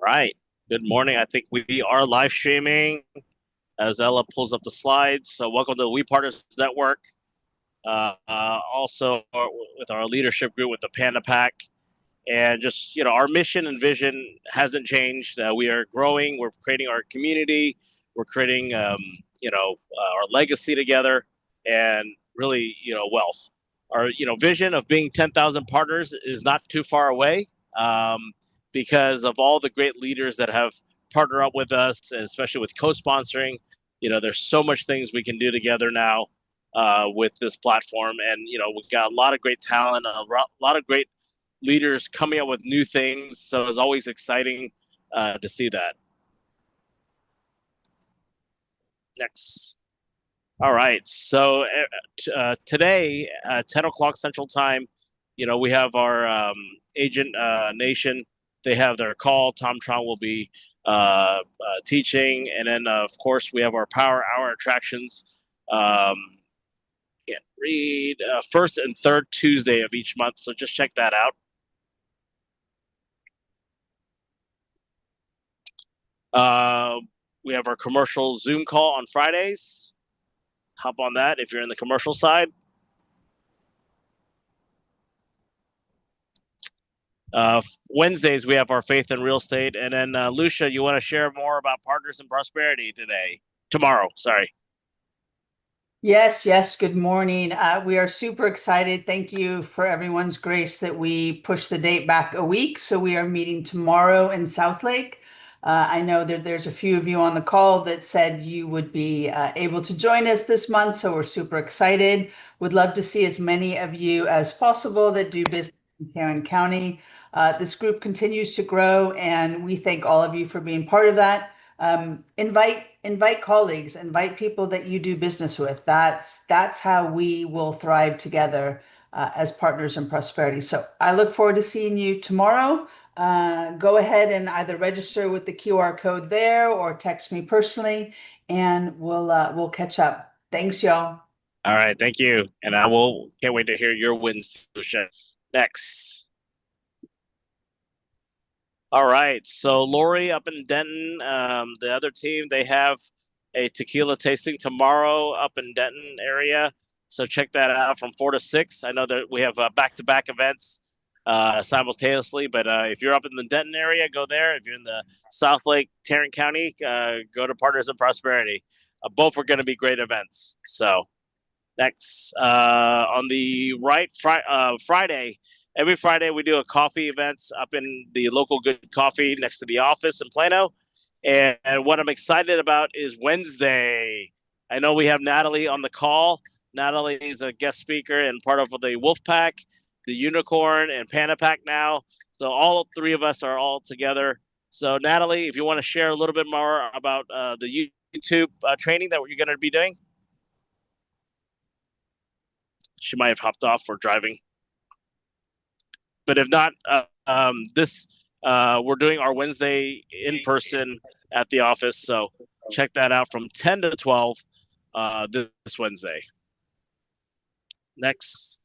Right. Good morning. I think we are live streaming as Ella pulls up the slides. So welcome to the We Partners Network. Also with our leadership group with the Panda Pack. And just, our mission and vision hasn't changed. We are growing. We're creating our community. We're creating, our legacy together and really, wealth. Our, vision of being 10,000 partners is not too far away. Because of all the great leaders that have partnered up with us, especially with co-sponsoring. There's so much things we can do together now with this platform. And, we've got a lot of great talent, a lot of great leaders coming up with new things. So it's always exciting to see that. Next. All right. So today, 10 o'clock Central Time, we have our Agent Nation. They have their call. Tom Tron will be teaching. And then, of course, we have our Power Hour attractions. Can't read. First and third Tuesday of each month. So just check that out. We have our commercial Zoom call on Fridays. Hop on that if you're in the commercial side. Wednesdays, we have our faith in real estate. And then, Lucia, you want to share more about Partners in Prosperity tomorrow, sorry. Yes. Good morning. We are super excited. Thank you for everyone's grace that we pushed the date back a week. So we are meeting tomorrow in Southlake. I know that there's a few of you on the call that said you would be able to join us this month. So we're super excited. Would love to see as many of you as possible that do business in Tarrant County. This group continues to grow, and we thank all of you for being part of that. Invite colleagues, invite people that you do business with. That's how we will thrive together as partners in prosperity. So I look forward to seeing you tomorrow. Go ahead and either register with the QR code there or text me personally, and we'll catch up. Thanks, y'all. All right, thank you. And can't wait to hear your wins, Lucia. Next. All right. So Lori up in Denton, the other team, they have a tequila tasting tomorrow up in Denton area. So check that out from 4 to 6. I know that we have back-to-back events simultaneously, but if you're up in the Denton area, go there. If you're in the Southlake, Tarrant County, go to Partners in Prosperity. Both are going to be great events. So next, on the right, Friday, every Friday, we do a coffee events up in the local Good Coffee next to the office in Plano. And what I'm excited about is Wednesday. I know we have Natalie on the call. Natalie is a guest speaker and part of the Wolf Pack, the Unicorn, and Panda Pack now. So all three of us are all together. So Natalie, if you want to share a little bit more about the YouTube training that you're going to be doing. She might have hopped off for driving. But if not, we're doing our Wednesday in person at the office. So check that out from 10 to 12 this Wednesday. Next.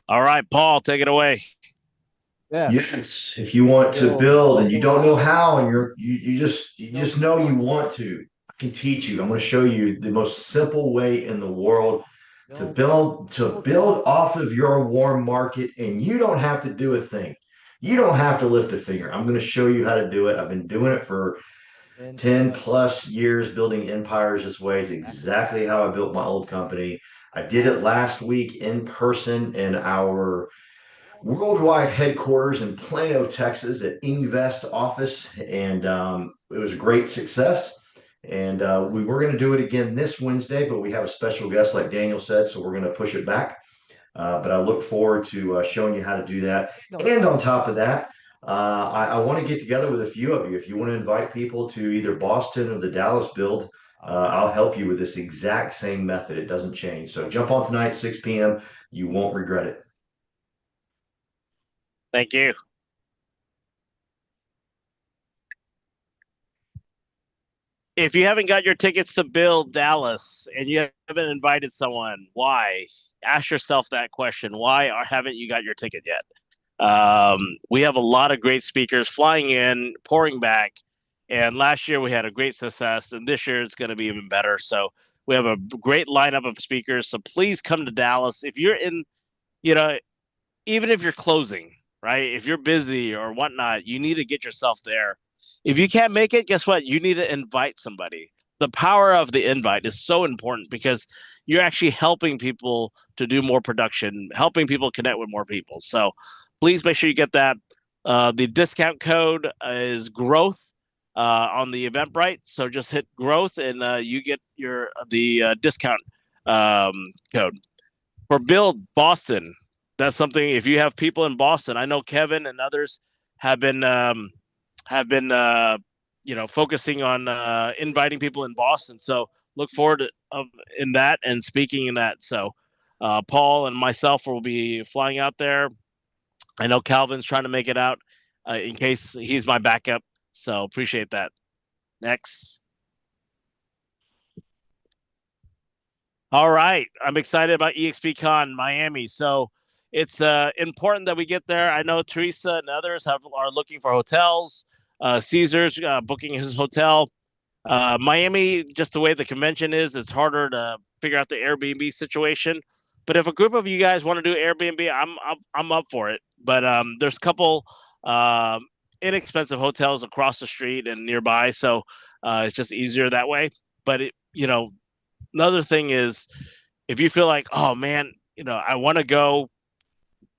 All right, Paul, take it away. Yeah. Yes. If you want to build and you don't know how, and you just know you want to, I can teach you. I'm going to show you the most simple way in the world to build off of your warm market, and you don't have to do a thing. You don't have to lift a finger. I'm going to show you how to do it. I've been doing it for 10 plus years, building empires this way. It's exactly how I built my old company. I did it last week in person in our worldwide headquarters in Plano, Texas at Invest office. And it was a great success. And we were going to do it again this Wednesday, but we have a special guest, like Daniel said, so we're going to push it back. But I look forward to showing you how to do that. And on top of that, I want to get together with a few of you. If you want to invite people to either Boston or the Dallas build, I'll help you with this exact same method. It doesn't change. So jump on tonight, 6 p.m. You won't regret it. Thank you. If you haven't got your tickets to Build Dallas and you haven't invited someone, why? Ask yourself that question. Why haven't you got your ticket yet? We have a lot of great speakers flying in, pouring back. And last year we had a great success, and this year it's going to be even better. So we have a great lineup of speakers. So please come to Dallas. If you're in, you know, even if you're closing, right? If you're busy or whatnot, you need to get yourself there. If you can't make it, guess what? You need to invite somebody. The power of the invite is so important because you're actually helping people to do more production, helping people connect with more people. So please make sure you get that. The discount code is growth on the Eventbrite. So just hit growth and you get the discount code for Build Boston. That's something. If you have people in Boston, I know Kevin and others have been focusing on inviting people in Boston. So look forward in that and speaking in that. So Paul and myself will be flying out there. I know Calvin's trying to make it out in case he's my backup. So appreciate that. Next. All right. I'm excited about EXPCon Miami. So it's important that we get there. I know Teresa and others are looking for hotels. Caesar's booking his hotel. Miami, just the way the convention is, it's harder to figure out the Airbnb situation. But if a group of you guys want to do Airbnb, I'm up for it. But there's a couple inexpensive hotels across the street and nearby, so it's just easier that way. But another thing is, if you feel like, oh man, I want to go,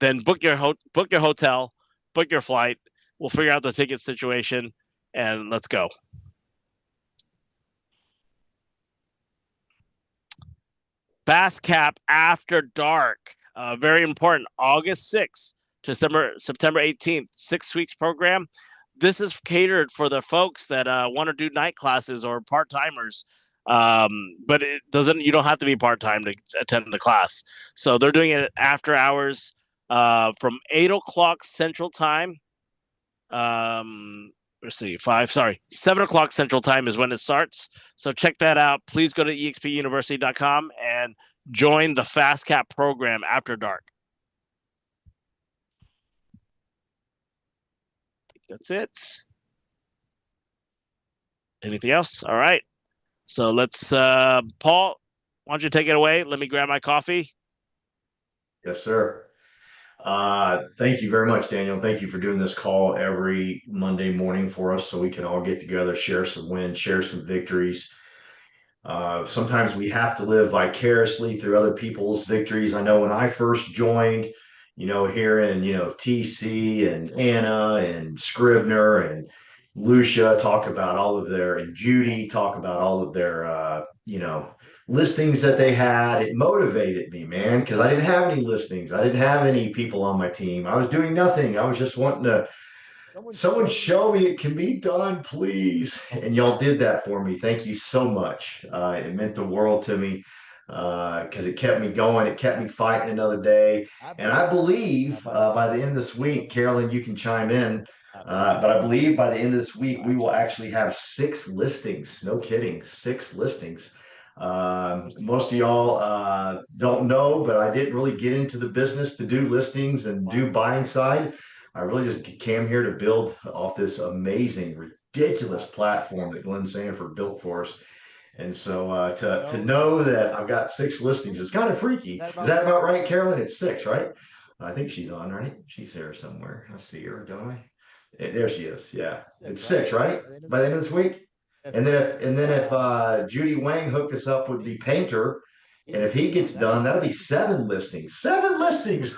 then book your hotel, book your flight. We'll figure out the ticket situation, and let's go. Fast Cap After Dark, very important. August 6th to September 18th, 6 weeks program. This is catered for the folks that want to do night classes or part timers. But it doesn't. You don't have to be part time to attend the class. So they're doing it after hours from 8 o'clock Central Time. Let's see, 7 o'clock Central Time is when it starts. So check that out. Please go to expuniversity.com and join the Fast Cap program after dark. That's it. Anything else? All right. So let's, Paul, why don't you take it away? Let me grab my coffee. Yes, sir. Thank you very much, Daniel. Thank you for doing this call every Monday morning for us so we can all get together, share some wins, share some victories. Sometimes we have to live vicariously through other people's victories. I know when I first joined, hearing, TC and Anna and Scribner and Lucia talk about all of their, and Judy talk about all of their, listings that they had. It motivated me, man, because I didn't have any listings. I didn't have any people on my team. I was doing nothing. I was just wanting to someone show me it can be done, please. And y'all did that for me. Thank you so much. It meant the world to me because it kept me going. It kept me fighting another day. And I believe by the end of this week, Carolyn, you can chime in. But I believe by the end of this week, we will actually have 6 listings. No kidding, 6 listings. Most of y'all don't know, but I didn't really get into the business to do listings and do buying side. I really just came here to build off this amazing, ridiculous platform that Glenn Sanford built for us. And so to know that I've got 6 listings is kind of freaky. Is that about right, Carolyn? It's 6, right? I think she's on, right? She's here somewhere. I see her, don't I? There she is. Yeah, it's 6, right? By the end of this week. And then if Judy Wang hooked us up with the painter, and if he gets done, that'll be 7 listings. 7 listings.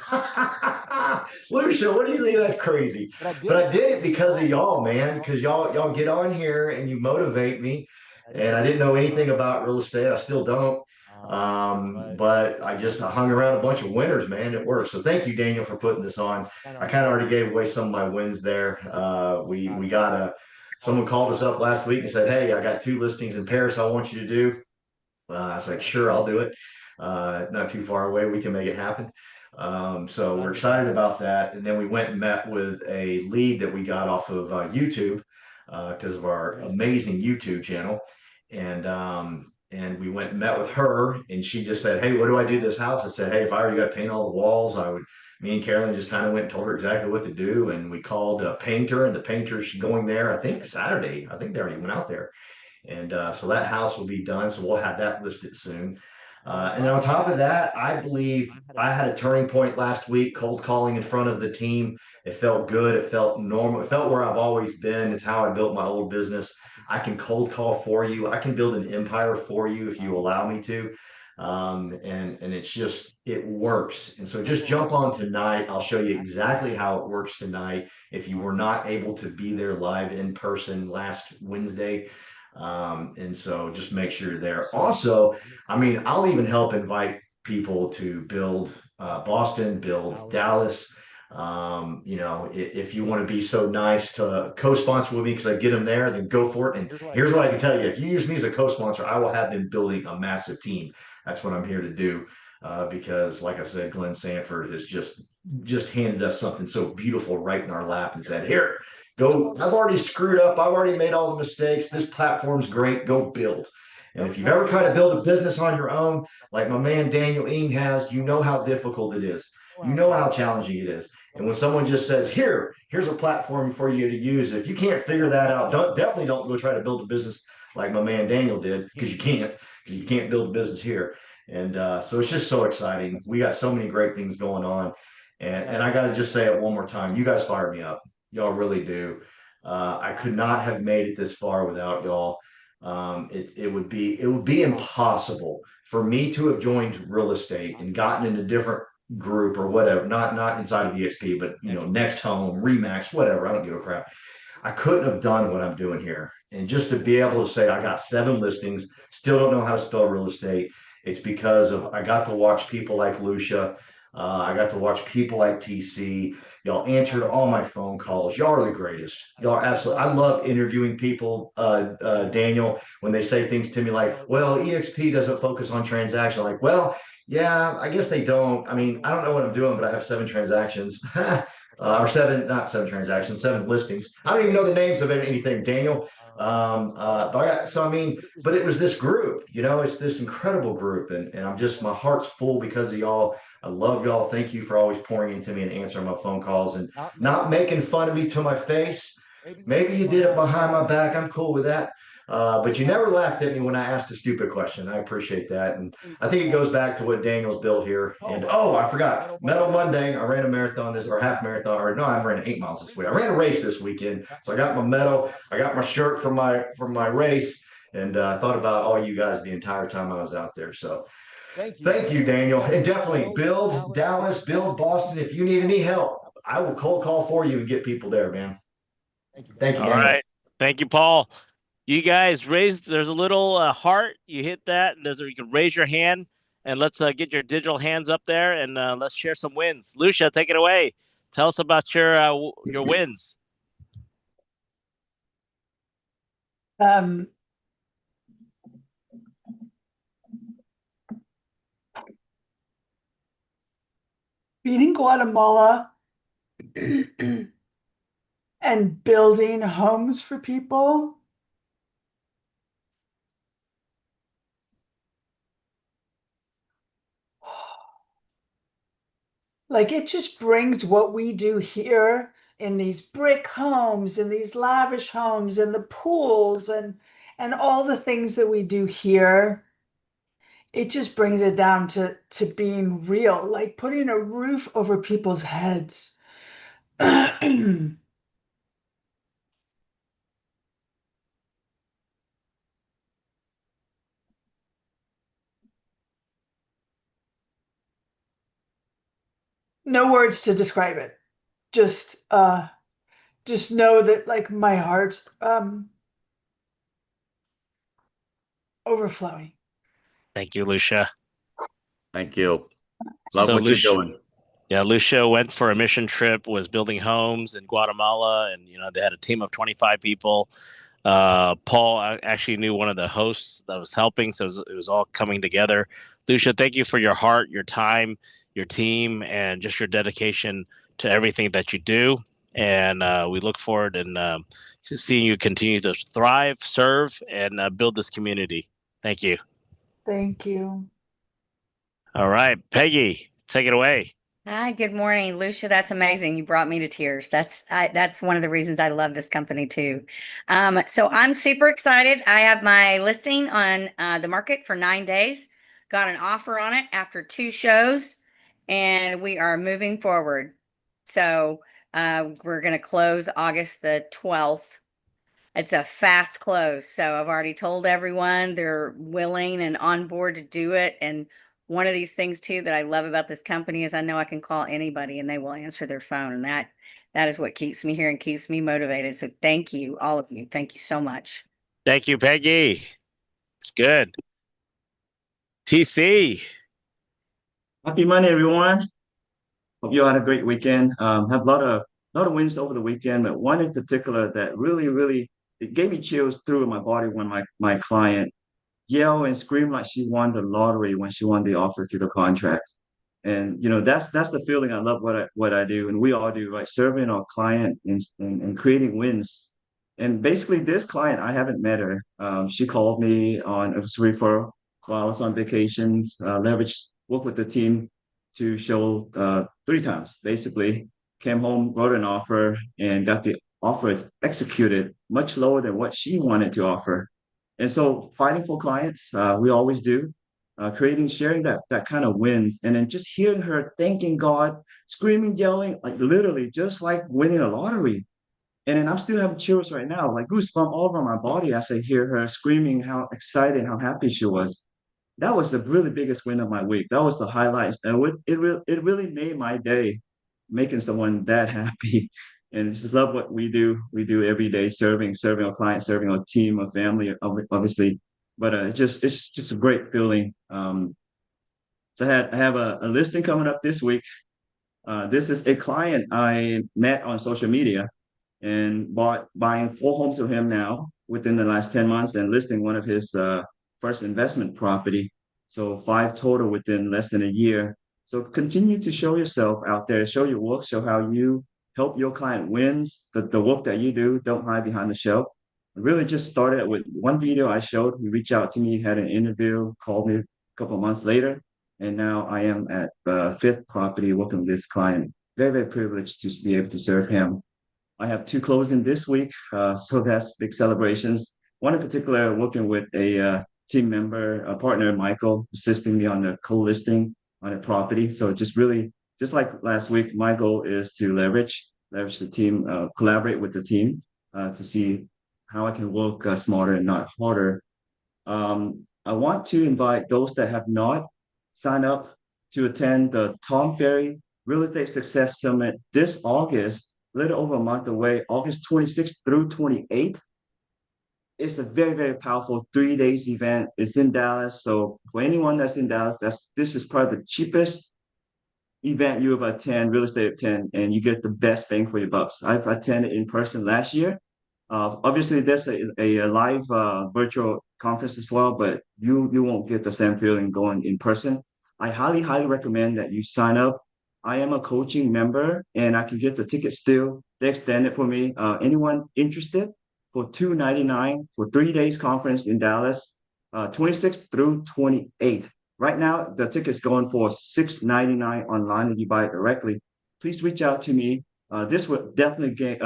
Lucia, what do you think? That's crazy. But I did it because of y'all, man. Because y'all get on here and you motivate me. And I didn't know anything about real estate. I still don't. But I hung around a bunch of winners, man. It works. So thank you, Daniel, for putting this on. I kind of already gave away some of my wins there. We got someone called us up last week and said, "Hey, I got 2 listings in Paris I want you to do." I was like, "Sure, I'll do it. Not too far away. We can make it happen." So we're excited about that. And then we went and met with a lead that we got off of YouTube because of our amazing YouTube channel. And we went and met with her, and she just said, "Hey, what do I do this house?" I said, "Hey, if I already got to paint all the walls, I would me and Carolyn just kind of went and told her exactly what to do. And we called a painter, and the painter's going there, I think Saturday. I think they already went out there. And so that house will be done. So we'll have that listed soon. And then on top of that, I believe I had a turning point last week, cold calling in front of the team. It felt good. It felt normal. It felt where I've always been. It's how I built my old business. I can cold call for you. I can build an empire for you if you allow me to. And it's just, it works. And so just jump on tonight. I'll show you exactly how it works tonight. If you were not able to be there live in person last Wednesday, and so just make sure you're there. Also, I mean, I'll even help invite people to build Boston, build Dallas. If you want to be so nice to co-sponsor with me because I get them there, then go for it. And here's what I can tell you: if you use me as a co-sponsor, I will have them building a massive team. That's what I'm here to do. Because, like I said, Glenn Sanford has just handed us something so beautiful right in our lap and said, "Here, go. I've already screwed up. I've already made all the mistakes. This platform's great. Go build." And if you've ever tried to build a business on your own, like my man Daniel Ing has, you know how difficult it is. You know how challenging it is. And when someone just says, here's a platform for you to use, if you can't figure that out, definitely don't go try to build a business like my man Daniel did, because you can't build a business here. And so it's just so exciting. We got so many great things going on. And I got to just say it one more time. You guys fired me up. Y'all really do. I could not have made it this far without y'all. It would be impossible for me to have joined real estate and gotten in a different group or whatever, not inside of EXP, but Next Home, Remax, whatever. I don't give a crap. I couldn't have done what I'm doing here. And just to be able to say I got 7 listings, still don't know how to spell real estate. It's because of I got to watch people like Lucia. I got to watch people like TC. Y'all answered all my phone calls. Y'all are the greatest. Y'all are absolutely. I love interviewing people, Daniel, when they say things to me like, "Well, EXP doesn't focus on transaction." Like, well, yeah, I guess they don't. I mean, I don't know what I'm doing, but I have 7 transactions. Or seven, not 7 transactions, 7 listings. I don't even know the names of anything, Daniel. So I mean, but it was this group, it's this incredible group, and my heart's full because of y'all. I love y'all. Thank you for always pouring into me and answering my phone calls and not making fun of me to my face. Maybe you did it behind my back. I'm cool with that. But you never laughed at me when I asked a stupid question. I appreciate that. And I think it goes back to what Daniel's built here. And I forgot, Metal Monday. I ran a marathon or half marathon, or no, I ran 8 miles this week. I ran a race this weekend. So I got my medal. I got my shirt from my race. And I thought about all you guys the entire time I was out there. So thank you, Daniel. And definitely build Dallas, build Boston. If you need any help, I will cold call for you and get people there, man. Thank you, All Daniel. right. Thank you, Paul. You guys there's a little heart. You hit that, and you can raise your hand, and let's get your digital hands up there, and let's share some wins. Lucia, take it away. Tell us about your wins. Beating Guatemala and building homes for people. Like, it just brings what we do here in these brick homes and these lavish homes and the pools and all the things that we do here. It just brings it down to being real, like putting a roof over people's heads. No words to describe it. Just know that, like, my heart's overflowing. Thank you, Lucia. Thank you. Love what Lucia, you're doing. Yeah, Lucia went for a mission trip, was building homes in Guatemala, and they had a team of 25 people. Paul actually knew one of the hosts that was helping, so it was all coming together. Lucia, thank you for your heart, your time, your team, and just your dedication to everything that you do. And we look forward and seeing you continue to thrive, serve, and build this community. Thank you. Thank you. All right, Peggy, take it away. Hi, good morning, Lucia. That's amazing. You brought me to tears. That's one of the reasons I love this company too. So I'm super excited. I have my listing on the market for 9 days. Got an offer on it after 2 shows, and we are moving forward. So we're going to close August the 12th. It's a fast close. So I've already told everyone they're willing and on board to do it. And one of these things too that I love about this company is I know I can call anybody and they will answer their phone. And that is what keeps me here and keeps me motivated. So thank you, all of you. Thank you so much. Thank you, Peggy. It's good. TC. Happy Monday, everyone. Hope you all had a great weekend. Have a lot of wins over the weekend, but one in particular that really it gave me chills through my body when my client yelled and screamed like she won the lottery when she won the offer to the contract. And that's the feeling. I love what I do, and we all do, right? Serving our client and creating wins. And basically, this client, I haven't met her. She called me on a referral while I was on vacations. Leveraged worked with the team to show 3 times. Basically, came home, wrote an offer, and got the offer executed much lower than what she wanted to offer. And so fighting for clients, we always do, sharing that kind of wins, and then just hearing her thanking God, screaming, yelling, like literally just like winning a lottery. And then I'm still having chills right now, like goosebumps all over my body as I hear her screaming how excited, how happy she was. That was the really biggest win of my week. That was the highlight. And it really made my day, making someone that happy. And just love what we do. We do every day, serving our clients, serving our team, our family, obviously. But it's just a great feeling. So I have a listing coming up this week. This is a client I met on social media and buying 4 homes from him now within the last 10 months and listing one of his first investment property. So 5 total within less than a year. So continue to show yourself out there, show your work, show how you help your client wins the work that you do. Don't hide behind the shelf. I really just started with one video I showed. He reached out to me, had an interview, called me a couple of months later, and now I am at the 5th property working with this client. Very privileged to be able to serve him. I have 2 closing this week, so that's big celebrations. One in particular, working with a team member, a partner, Michael, assisting me on the co-listing on a property. So just like last week, my goal is to leverage the team, collaborate with the team to see how I can work smarter and not harder. I want to invite those that have not signed up to attend the Tom Ferry Real Estate Success Summit this August, a little over a month away, August 26th through 28th. It's a very powerful 3 days event. It's in Dallas. So for anyone that's in Dallas, this is probably the cheapest event you ever attend, real estate attend, and you get the best bang for your bucks. I've attended in person last year. Obviously, there's a live virtual conference as well, but you won't get the same feeling going in person. I highly recommend that you sign up. I am a coaching member, and I can get the ticket still. They extended for me. Anyone interested for $299 for 3 days conference in Dallas, 26th through 28th. Right now, the ticket's going for $699 online if you buy it directly. Please reach out to me. This would definitely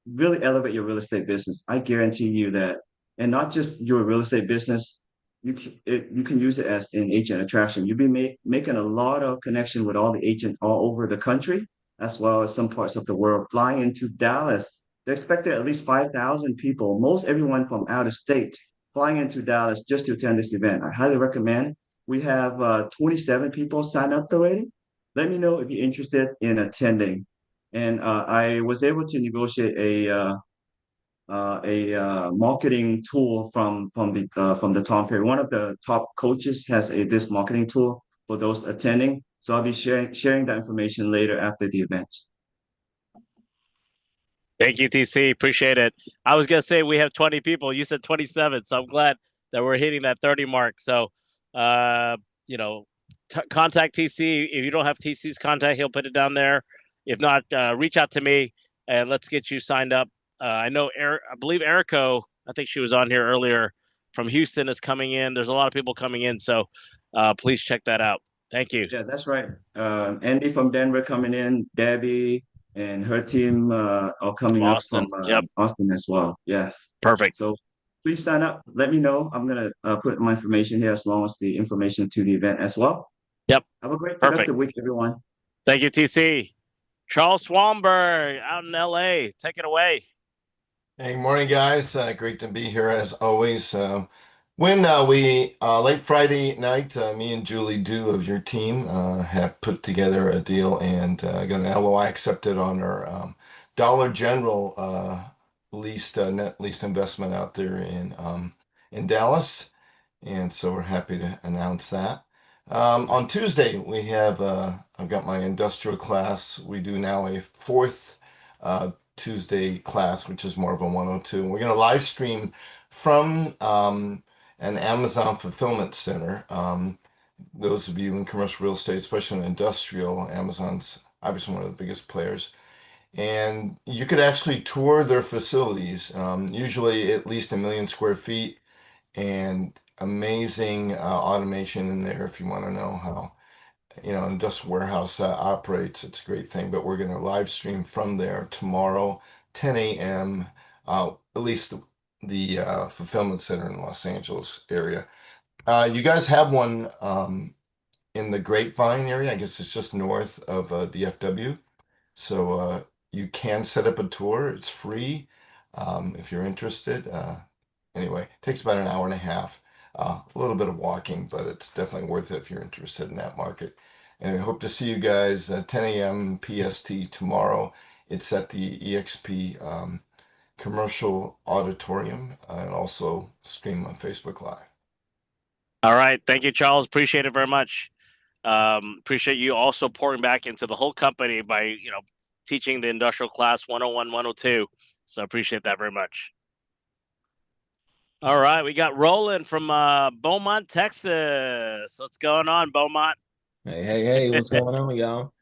really elevate your real estate business. I guarantee you that, and not just your real estate business. You can use it as an agent attraction. You'll be making a lot of connection with all the agents all over the country, as well as some parts of the world. Flying into Dallas, they expected at least 5,000 people, most everyone from out of state, flying into Dallas just to attend this event. I highly recommend. We have 27 people signed up already. Let me know if you're interested in attending. And I was able to negotiate a marketing tool from the Tom Ferry. One of the top coaches has this marketing tool for those attending. So I'll be sharing that information later after the event. Thank you, TC. Appreciate it. I was gonna say we have 20 people. You said 27, so I'm glad that we're hitting that 30 mark. So, uh, you know, contact TC. If you don't have TC's contact, he'll put it down there. If not, reach out to me and let's get you signed up. I know, I believe Erico, I think she was on here earlier from Houston is coming in. There's a lot of people coming in, so please check that out. Thank you. Yeah, that's right. Andy from Denver coming in, Debbie and her team are coming up Austin. from Yep. Austin as well. Yes. Perfect. So please sign up. Let me know. I'm gonna put my information here as well as the information to the event as well. Yep. Have a great Perfect. productive week, everyone. Thank you, TC. Charles Swanberg out in LA. Take it away. Hey, morning, guys. Great to be here as always. When we late Friday night, me and Julie Dew of your team have put together a deal and got an LOI accepted on our Dollar General leased net leased investment out there in Dallas, and so we're happy to announce that. On Tuesday, we have I've got my industrial class. We do now a fourth Tuesday class, which is more of a 102. And we're going to live stream from an Amazon fulfillment center. Those of you in commercial real estate, especially in industrial, Amazon's obviously one of the biggest players. And you could actually tour their facilities, usually at least 1 million square feet, and amazing automation in there if you want to know how an industrial warehouse operates. It's a great thing, but we're going to live stream from there tomorrow, 10 a.m., at least the fulfillment center in the Los Angeles area. You guys have one in the Grapevine area. I guess it's just north of DFW. So you can set up a tour. It's free if you're interested. Anyway, it takes about an hour and a half. A little bit of walking, but it's definitely worth it if you're interested in that market. And I hope to see you guys at 10 a.m. PST tomorrow. It's at the EXP Commercial Auditorium and also stream on Facebook Live. All right. Thank you, Charles. Appreciate it very much. Appreciate you also pouring back into the whole company by, teaching the industrial class 101, 102. So appreciate that very much. All right. We got Roland from Beaumont, Texas. What's going on, Beaumont? Hey, what's going on, y'all?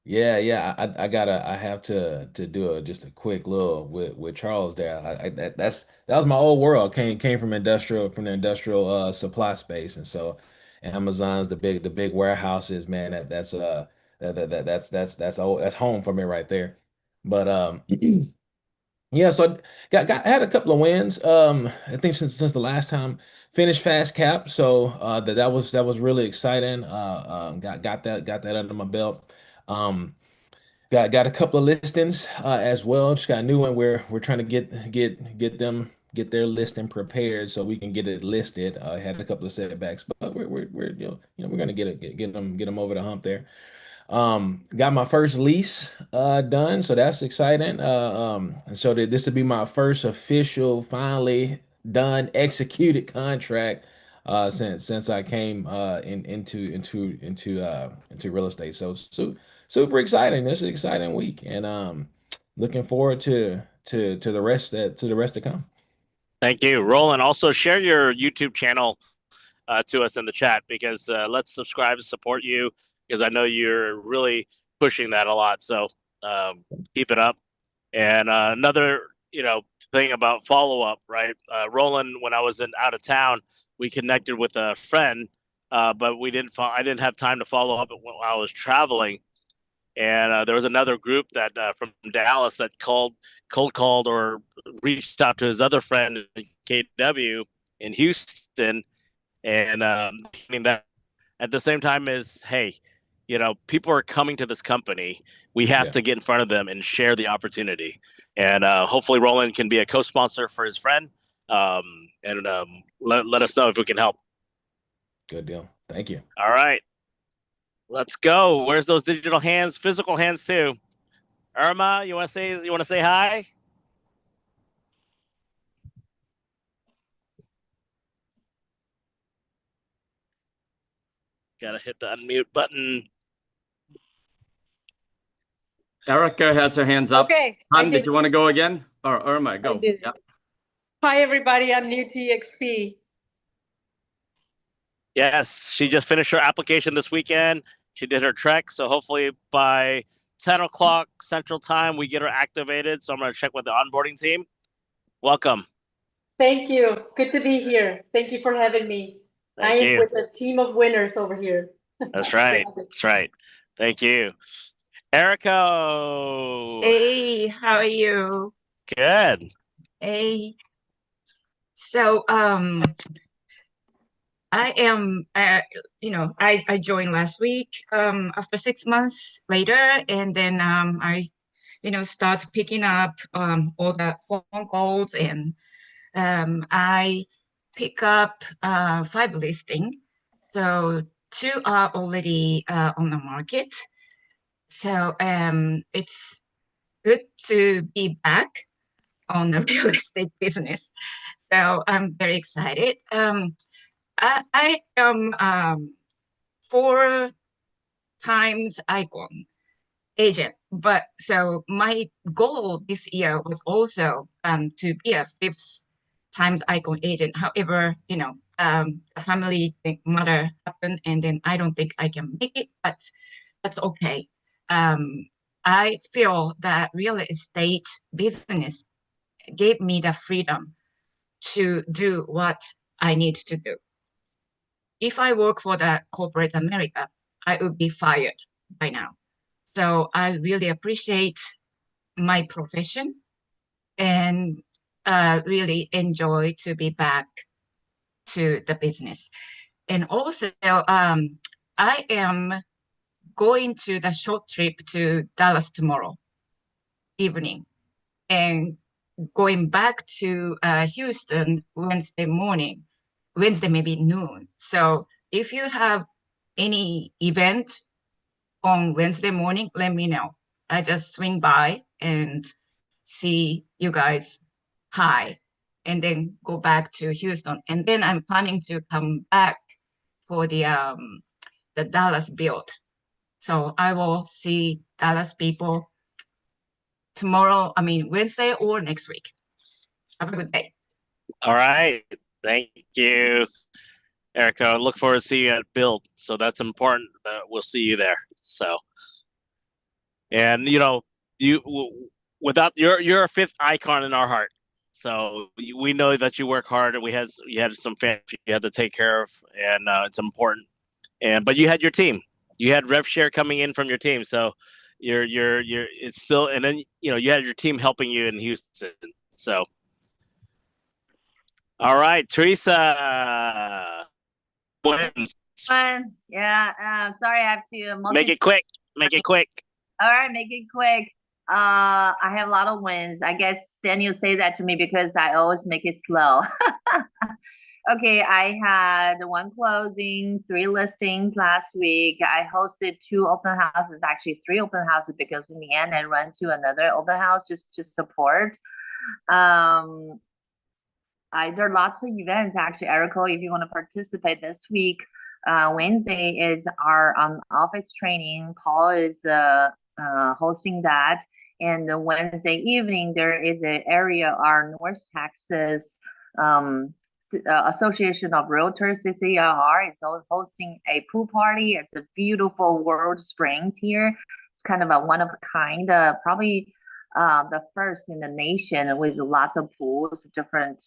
Yeah, I have to do just a quick little with Charles there. That was my old world. Came from the industrial supply space, and so Amazon's the big warehouses, man. That's home for me right there. But yeah, so had a couple of wins. I think since the last time finished fast cap, so that was really exciting. Got that under my belt. Um, got a couple of listings as well. Just got a new one where we're trying to get their listing prepared so we can get it listed. Had a couple of setbacks, but we're we're gonna get them over the hump there. Got my first lease done, so that's exciting. And so this will be my first official, finally done, executed contract since I came into real estate. So super exciting. This is an exciting week, and looking forward to the rest to come. Thank you, Roland. Also, share your YouTube channel to us in the chat because let's subscribe and support you because I know you're really pushing that a lot. So keep it up. And another thing about follow up, right? Roland, when I was out of town, we connected with a friend, but I didn't have time to follow up while I was traveling. And there was another group that from Dallas that cold called or reached out to his other friend in KW in Houston, and that at the same time is, hey, people are coming to this company. We have to get in front of them and share the opportunity. And hopefully Roland can be a co-sponsor for his friend, and let us know if we can help. Good deal. Thank you. All right. Let's go. Where's those digital hands? Physical hands too. Irma, you want to say hi? Gotta hit the unmute button. Erica has her hands up. Okay. Did you want to go again? Or Irma, go. Yeah. Hi, everybody. I'm new to EXP. Yes, she just finished her application this weekend. She did her trek, so hopefully by 10 o'clock Central Time, we get her activated. So I'm going to check with the onboarding team. Welcome. Thank you. Good to be here. Thank you for having me. I am with a team of winners over here. That's right. That's right. Thank you. Erica. Hey, how are you? Good. Hey. So, I am, I joined last week, after 6 months later, and then, start picking up, all the phone calls, and, I pick up, 5 listings. So 2 are already, on the market. So, it's good to be back on the real estate business. So I'm very excited. I am 4 times icon agent, but so my goal this year was also to be a 5th times icon agent. However, the family mother happened, and then I don't think I can make it, but that's okay. I feel that real estate business gave me the freedom to do what I need to do. If I work for the corporate America, I would be fired by now. So I really appreciate my profession and really enjoy to be back to the business. And also, I am going to the short trip to Dallas tomorrow evening and going back to Houston Wednesday morning, Wednesday maybe noon. So if you have any event on Wednesday morning, let me know. I just swing by and see you guys. Hi, and then go back to Houston. And then I'm planning to come back for the Dallas build. So I will see Dallas people tomorrow, Wednesday or next week. Have a good day. All right. Thank you, Erica. I look forward to seeing you at Build. So that's important that we'll see you there. So, and you without you're a 5th icon in our heart. So we know that you work hard, and you had some family you had to take care of, and it's important. But you had your team. You had rev share coming in from your team. So you're it's still, and then you had your team helping you in Houston. So all right, Teresa wins. Fun. Yeah. Sorry, I have to Make it quick. Make it quick. All right, make it quick. I have a lot of wins. I guess Daniel say that to me because I always make it slow. Okay, I had 1 closing, 3 listings last week. I hosted 2 open houses, actually 3 open houses, because in the end I ran to another open house just to support. There are lots of events actually, Erica, if you want to participate this week. Wednesday is our office training. Paul is hosting that. And the Wednesday evening, there is an area, our North Texas Association of Realtors, CCIR, is hosting a pool party. It's a beautiful World Springs here. It's kind of a one of a kind, probably the first in the nation with lots of pools, different,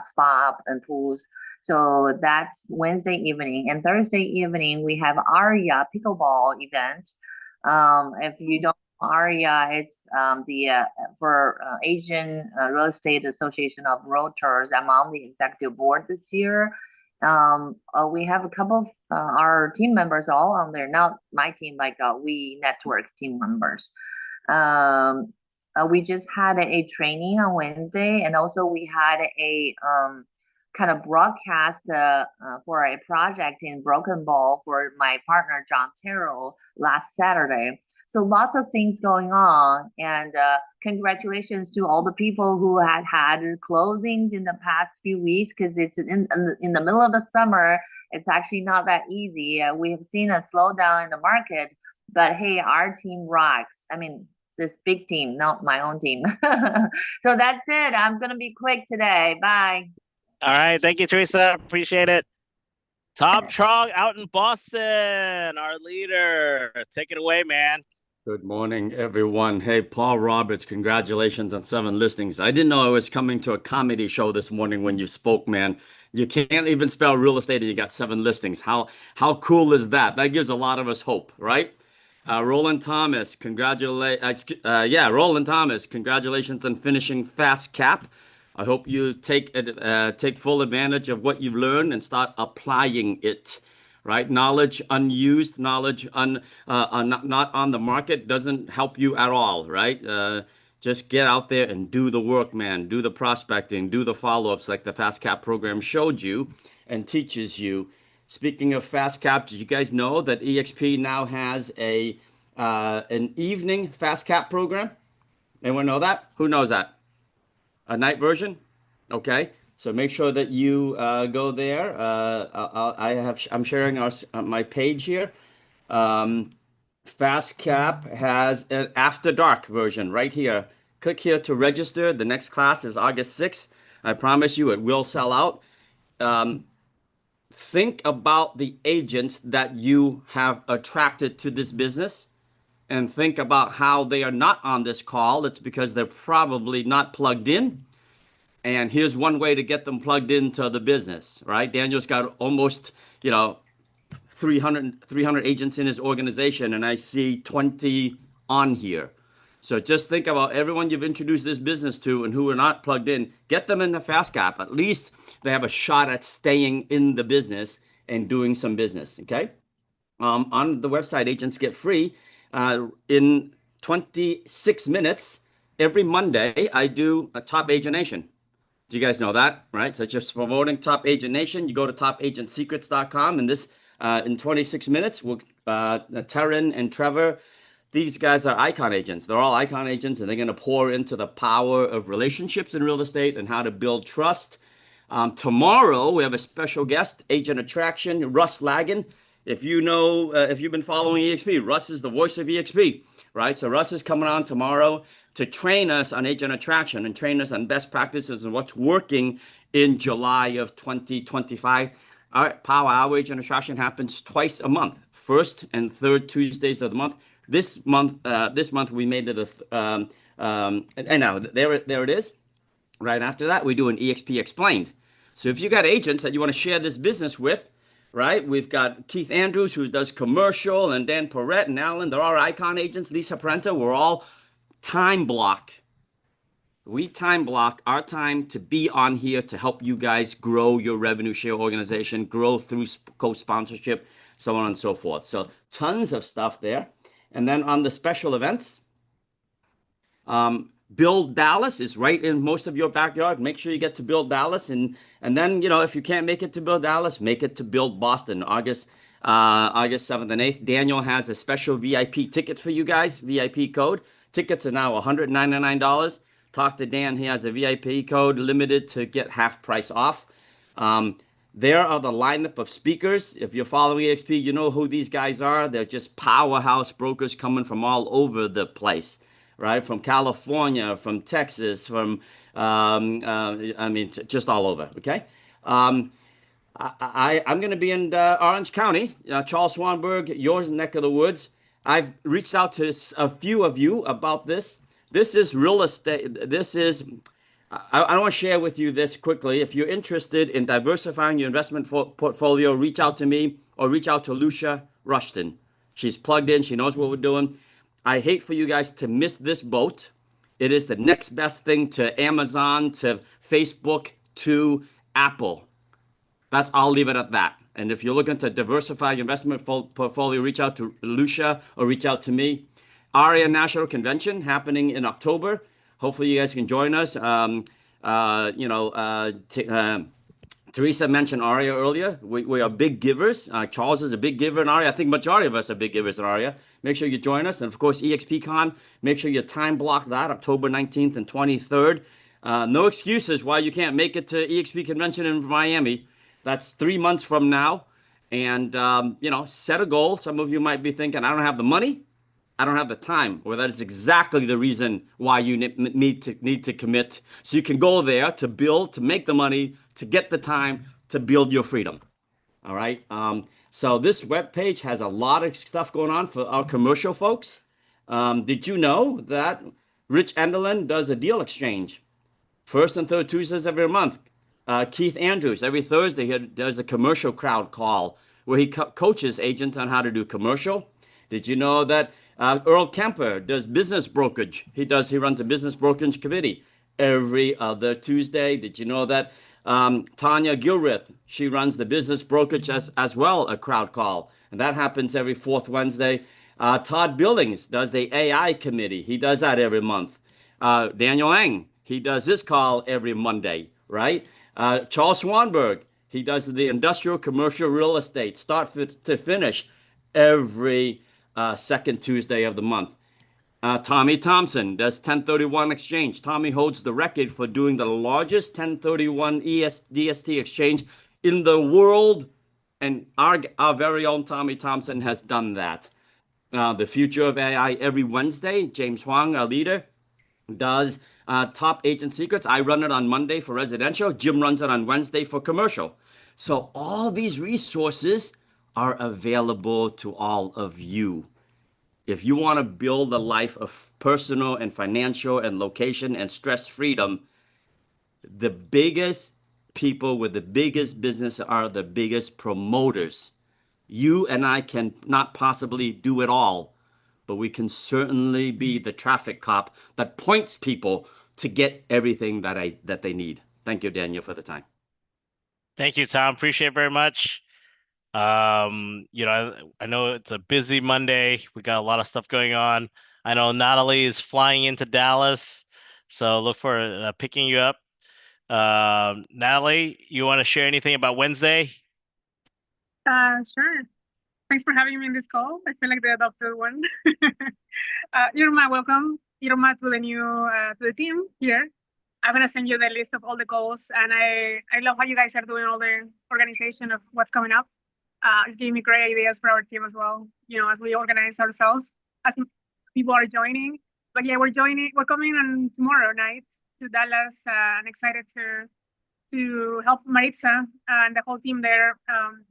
spa and pools. So that's Wednesday evening. And Thursday evening, we have ARIA pickleball event. If you don't know ARIA, it's for Asian Real Estate Association of Realtors. I'm on the executive board this year. We have a couple of our team members all on there, not my team, like we network team members. We just had a training on Wednesday, and also we had a kind of broadcast for a project in Broken Ball for my partner John Terrell last Saturday. So lots of things going on, and congratulations to all the people who had closings in the past few weeks, because it's in the middle of the summer. It's actually not that easy. We have seen a slowdown in the market, but hey, our team rocks. I mean, this big team, not my own team. So that's it. I'm gonna be quick today. Bye. All right, thank you, Teresa. Appreciate it. Tom Trong out in Boston, our leader. Take it away, man. Good morning, everyone. Hey, Paul Roberts, congratulations on 7 listings. I didn't know I was coming to a comedy show this morning when you spoke, man. You can't even spell real estate and you got 7 listings. How cool is that? That gives a lot of us hope, right? Roland Thomas, Roland Thomas, congratulations on finishing Fast Cap. I hope you take full advantage of what you've learned and start applying it. Right? Knowledge unused, not on the market doesn't help you at all, right? Just get out there and do the work, man. Do the prospecting, do the follow-ups like the Fast Cap program showed you and teaches you. Speaking of Fast Cap, did you guys know that EXP now has an evening Fast Cap program? Anyone know that? Who knows that? A night version? Okay. So make sure that you go there. I'm sharing my page here. Fast Cap has an after dark version right here. Click here to register. The next class is August 6th. I promise you it will sell out. Think about the agents that you have attracted to this business and think about how they are not on this call. It's because they're probably not plugged in. And here's one way to get them plugged into the business, right? Daniel's got almost, 300 agents in his organization, and I see 20 on here. So just think about everyone you've introduced this business to and who are not plugged in. Get them in the Fast Cap. At least they have a shot at staying in the business and doing some business, okay? On the website, agents get free. In 26 minutes, every Monday, I do a Top Agent Nation. Do you guys know that, right? So just promoting Top Agent Nation. You go to topagentsecrets.com, and this in 26 minutes, Taryn and Trevor, these guys are icon agents. They're all icon agents, and they're going to pour into the power of relationships in real estate and how to build trust. Tomorrow, we have a special guest, Agent Attraction, Russ Lagan. If you know, if you've been following EXP, Russ is the voice of EXP, right? So Russ is coming on tomorrow to train us on agent attraction and train us on best practices and what's working in July of 2025. All right, Power Hour Agent Attraction happens twice a month, first and third Tuesdays of the month. This month we made it and now there it is. Right after that, we do an EXP Explained. So if you got agents that you want to share this business with, right? We've got Keith Andrews, who does commercial, and Dan Porrett and Alan. They're all icon agents. Lisa Parenta, we're all time block. We time block our time to be on here to help you guys grow your revenue share organization, grow through co-sponsorship, so on and so forth. So tons of stuff there. And then on the special events, Build Dallas is right in most of your backyard. Make sure you get to Build Dallas. And then, if you can't make it to Build Dallas, make it to Build Boston, August 7th and 8th. Daniel has a special VIP ticket for you guys, VIP code. Tickets are now $199. Talk to Dan. He has a VIP code limited to get half price off. There are the lineup of speakers. If you're following EXP, you know who these guys are. They're just powerhouse brokers coming from all over the place, right? From California, from Texas, from, just all over, okay? I'm going to be in Orange County, Charles Swanberg, your neck of the woods. I've reached out to a few of you about this. This is real estate. This is, I want to share with you this quickly. If you're interested in diversifying your investment portfolio, reach out to me or reach out to Lucia Rushton. She's plugged in. She knows what we're doing. I hate for you guys to miss this boat. It is the next best thing to Amazon, to Facebook, to Apple. I'll leave it at that. And if you're looking to diversify your investment portfolio, reach out to Lucia or reach out to me. ARIA National Convention happening in October. Hopefully you guys can join us. Teresa mentioned ARIA earlier. We are big givers. Charles is a big giver in ARIA. I think majority of us are big givers in ARIA. Make sure you join us. And of course, EXPCon, make sure you time block that, October 19th and 23rd. No excuses why you can't make it to EXP Convention in Miami. That's 3 months from now. And, set a goal. Some of you might be thinking, I don't have the money. I don't have the time. Well, that is exactly the reason why you need to commit. So you can go there to build, to make the money, to get the time, to build your freedom. All right. So this webpage has a lot of stuff going on for our commercial folks. Did you know that Rich Enderlin does a deal exchange first and third Tuesdays every month? Keith Andrews every Thursday he does a commercial crowd call where he coaches agents on how to do commercial. Did you know that Earl Kemper does business brokerage? He runs a business brokerage committee every other Tuesday. Did you know that Tanya Gilrith, she runs the business brokerage as well, a crowd call, and that happens every fourth Wednesday. Todd Billings does the AI committee. He does that every month. Daniel Eng, he does this call every Monday, right? Charles Swanberg, he does the industrial commercial real estate start to finish every second Tuesday of the month. Tommy Thompson does 1031 exchange. Tommy holds the record for doing the largest 1031 DST exchange in the world. And our very own Tommy Thompson has done that. The future of AI every Wednesday. James Huang, our leader, does top agent secrets. I run it on Monday for residential. Jim runs it on Wednesday for commercial. So all these resources are available to all of you. If you want to build a life of personal and financial and location and stress freedom, the biggest people with the biggest business are the biggest promoters. You and I can not possibly do it all, but we can certainly be the traffic cop that points people to get everything that they need. Thank you, Daniel, for the time. Thank you, Tom. Appreciate it very much. I know it's a busy Monday. We got a lot of stuff going on. I know Natalie is flying into Dallas, so look for picking you up. Natalie, you want to share anything about Wednesday? Sure. Thanks for having me in this call. I feel like the adopted one. Irma, welcome. Irma to the team here. I'm gonna send you the list of all the goals, and I love how you guys are doing all the organization of what's coming up. It's giving me great ideas for our team as well. As we organize ourselves, as people are joining. But yeah, we're coming on tomorrow night to Dallas. I'm excited to help Maritza and the whole team there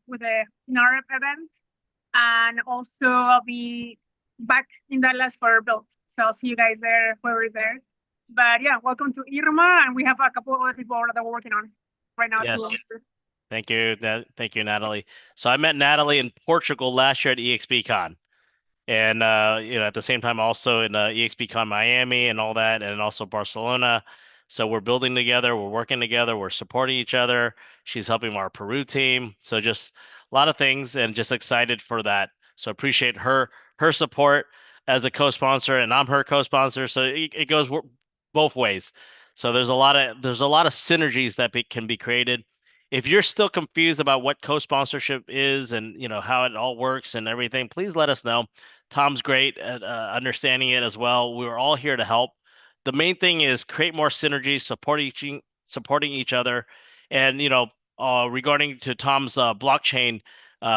with the NAREP event. And also I'll be back in Dallas for Build. So I'll see you guys there, whoever is there. But yeah, welcome to Irma. And we have a couple of other people that we're working on right now. Yes. Too. Thank you. Thank you, Natalie. So I met Natalie in Portugal last year at EXPCon. And at the same time also in EXPCon Miami and all that, and also Barcelona. So we're building together, we're working together, we're supporting each other. She's helping our Peru team. So just a lot of things, and just excited for that. So appreciate her support as a co-sponsor, and I'm her co-sponsor. So it goes both ways. So there's a lot of synergies that can be created. If you're still confused about what co-sponsorship is and how it all works and everything, please let us know. Tom's great at understanding it as well. We're all here to help. The main thing is create more synergy, supporting each other. And regarding to Tom's blockchain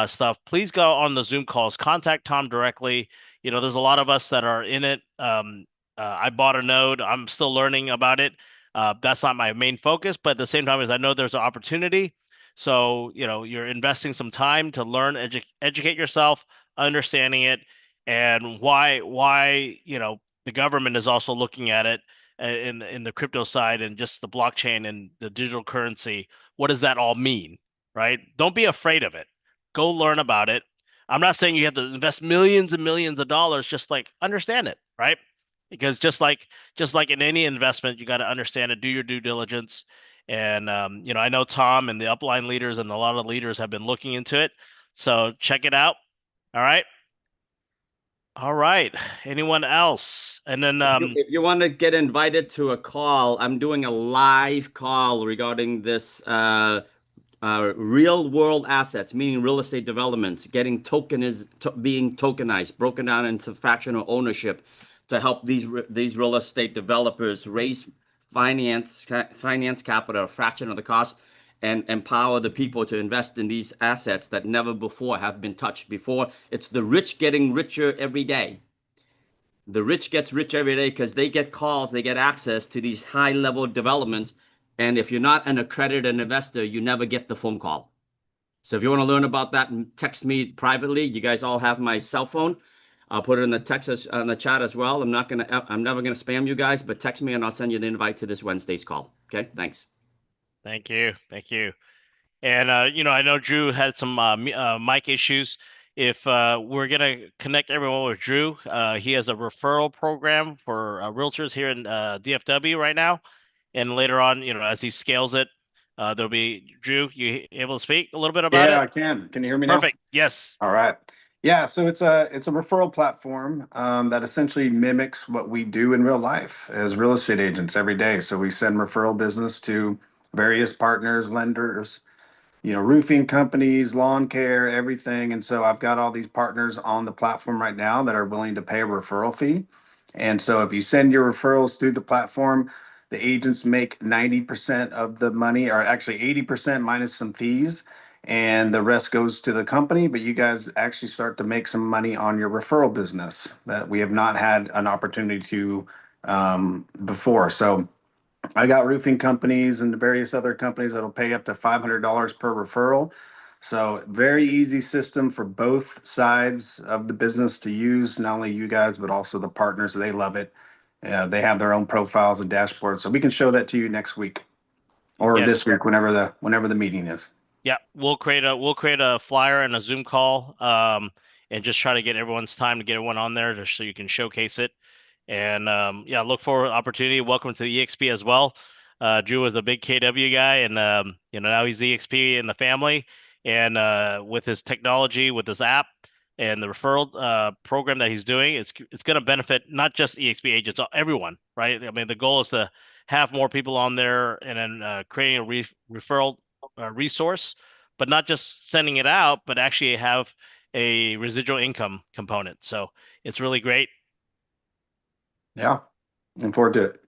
stuff, please go on the Zoom calls. Contact Tom directly. There's a lot of us that are in it. I bought a node. I'm still learning about it. That's not my main focus, but at the same time, as I know there's an opportunity. So you're investing some time to learn, educate yourself, understanding it, and why the government is also looking at it in the crypto side and just the blockchain and the digital currency. What does that all mean, right? Don't be afraid of it. Go learn about it. I'm not saying you have to invest millions and millions of dollars, just like understand it, right? Because just like in any investment, you got to understand it, do your due diligence. And I know Tom and the upline leaders and a lot of leaders have been looking into it. So check it out. All right. All right. Anyone else? And then if you want to get invited to a call, I'm doing a live call regarding this real world assets, meaning real estate developments, being tokenized, broken down into fractional ownership to help these real estate developers raise finance capital, a fraction of the cost, and empower the people to invest in these assets that never before have been touched before. It's the rich getting richer every day. The rich gets rich every day because they get calls, they get access to these high-level developments. And if you're not an accredited investor, you never get the phone call. So if you want to learn about that, text me privately. You guys all have my cell phone. I'll put it in the text on the chat as well. I'm never gonna spam you guys, but text me and I'll send you the invite to this Wednesday's call. Okay, thanks. Thank you. And I know Drew had some mic issues. If we're gonna connect everyone with Drew, he has a referral program for realtors here in DFW right now, and later on, as he scales it, there'll be Drew. You able to speak a little bit about it? Yeah, I can. Can you hear me now? Perfect. Yes. All right. Yeah, so it's a referral platform that essentially mimics what we do in real life as real estate agents every day. So we send referral business to various partners, lenders, roofing companies, lawn care, everything. And so I've got all these partners on the platform right now that are willing to pay a referral fee. And so if you send your referrals through the platform, the agents make 90% of the money, or actually 80% minus some fees, and the rest goes to the company. But you guys actually start to make some money on your referral business that we have not had an opportunity to before. So I got roofing companies and various other companies that'll pay up to $500 per referral. So very easy system for both sides of the business to use, not only you guys, but also the partners. They love it. They have their own profiles and dashboards. So we can show that to you next week or this week, whenever the meeting is. Yeah, we'll create a flyer and a Zoom call, and just try to get everyone's time to get everyone on there just so you can showcase it. And yeah, look for opportunity. Welcome to the EXP as well. Drew was a big KW guy, and now he's EXP in the family. And with his technology, with his app, and the referral program that he's doing, it's going to benefit not just EXP agents, everyone, right? I mean, the goal is to have more people on there, and then creating a referral resource, but not just sending it out, but actually have a residual income component. So it's really great. Yeah, looking forward to it.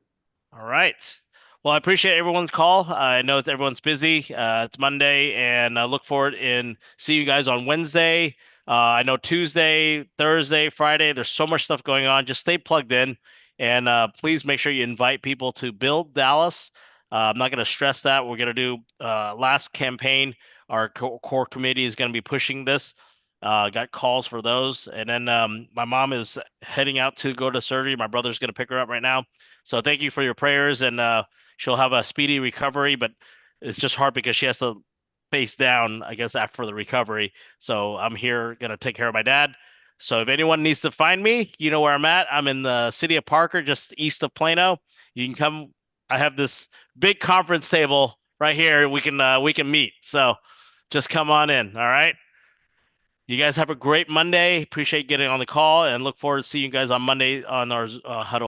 All right. Well, I appreciate everyone's call. I know everyone's busy. It's Monday, and I look forward in see you guys on Wednesday. I know Tuesday, Thursday, Friday, there's so much stuff going on. Just stay plugged in, and please make sure you invite people to Build Dallas. I'm not going to stress that. We're going to do last campaign. Our core committee is going to be pushing this. Got calls for those. And then my mom is heading out to go to surgery. My brother's going to pick her up right now. So thank you for your prayers, and she'll have a speedy recovery, but it's just hard because she has to face down, I guess, after the recovery. So I'm here going to take care of my dad. So if anyone needs to find me, you know where I'm at. I'm in the city of Parker, just east of Plano. You can come. I have this big conference table right here. We can meet. So just come on in. All right. You guys have a great Monday. Appreciate getting on the call, and look forward to seeing you guys on Monday on our huddle.